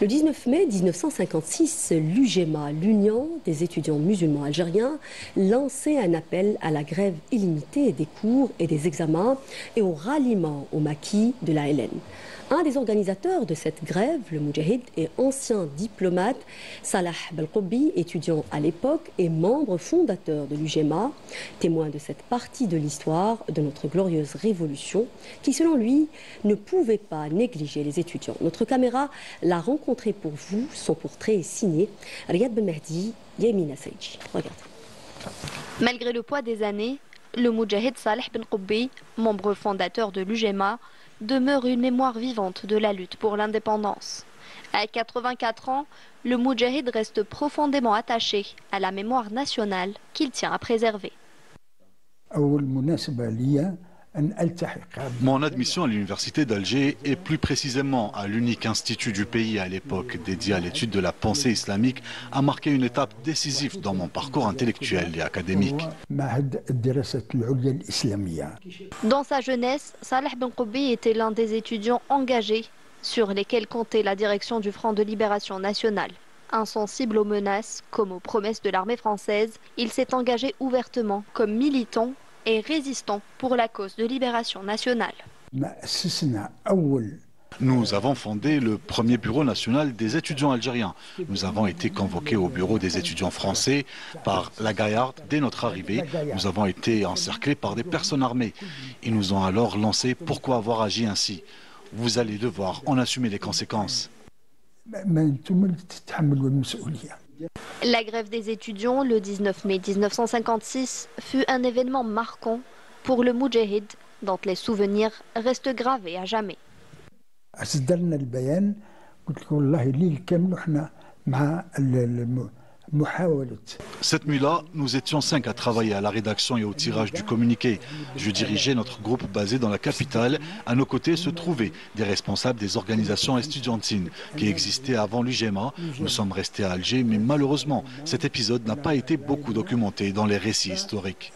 Le 19 mai 1956, l'UGMA, l'Union des étudiants musulmans algériens, lançait un appel à la grève illimitée des cours et des examens et au ralliement au maquis de la LN. Un des organisateurs de cette grève, le Moudjahid et ancien diplomate, Salah Belkobbi, étudiant à l'époque et membre fondateur de l'UGMA, témoin de cette partie de l'histoire de notre glorieuse révolution, qui selon lui ne pouvait pas négliger les étudiants. Notre caméra l'a rencontré pour vous, son portrait est signé Riyad Ben Mehdi, Yamina Saïdji. Regardez. Malgré le poids des années, le Moudjahid Salah Belkobbi, membre fondateur de l'UGMA, demeure une mémoire vivante de la lutte pour l'indépendance. À 84 ans, le Moudjahid reste profondément attaché à la mémoire nationale qu'il tient à préserver. Mon admission à l'université d'Alger et plus précisément à l'unique institut du pays à l'époque dédié à l'étude de la pensée islamique a marqué une étape décisive dans mon parcours intellectuel et académique. Dans sa jeunesse, Salah Belkobbi était l'un des étudiants engagés sur lesquels comptait la direction du Front de Libération Nationale. Insensible aux menaces comme aux promesses de l'armée française, il s'est engagé ouvertement comme militant et résistant pour la cause de libération nationale. Nous avons fondé le premier bureau national des étudiants algériens. Nous avons été convoqués au bureau des étudiants français par la Gaillarde dès notre arrivée. Nous avons été encerclés par des personnes armées. Ils nous ont alors lancé « Pourquoi avoir agi ainsi ? Vous allez devoir en assumer les conséquences ». La grève des étudiants, le 19 mai 1956, fut un événement marquant pour le Moudjahid, dont les souvenirs restent gravés à jamais. Cette nuit-là, nous étions 5 à travailler à la rédaction et au tirage du communiqué. Je dirigeais notre groupe basé dans la capitale. À nos côtés se trouvaient des responsables des organisations estudiantines qui existaient avant l'UGMA. Nous sommes restés à Alger, mais malheureusement, cet épisode n'a pas été beaucoup documenté dans les récits historiques.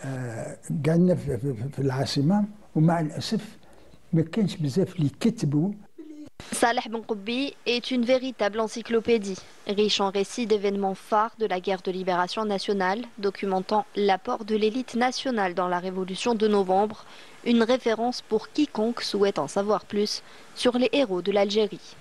Salah Belkobbi est une véritable encyclopédie, riche en récits d'événements phares de la guerre de libération nationale, documentant l'apport de l'élite nationale dans la révolution de novembre, une référence pour quiconque souhaite en savoir plus sur les héros de l'Algérie.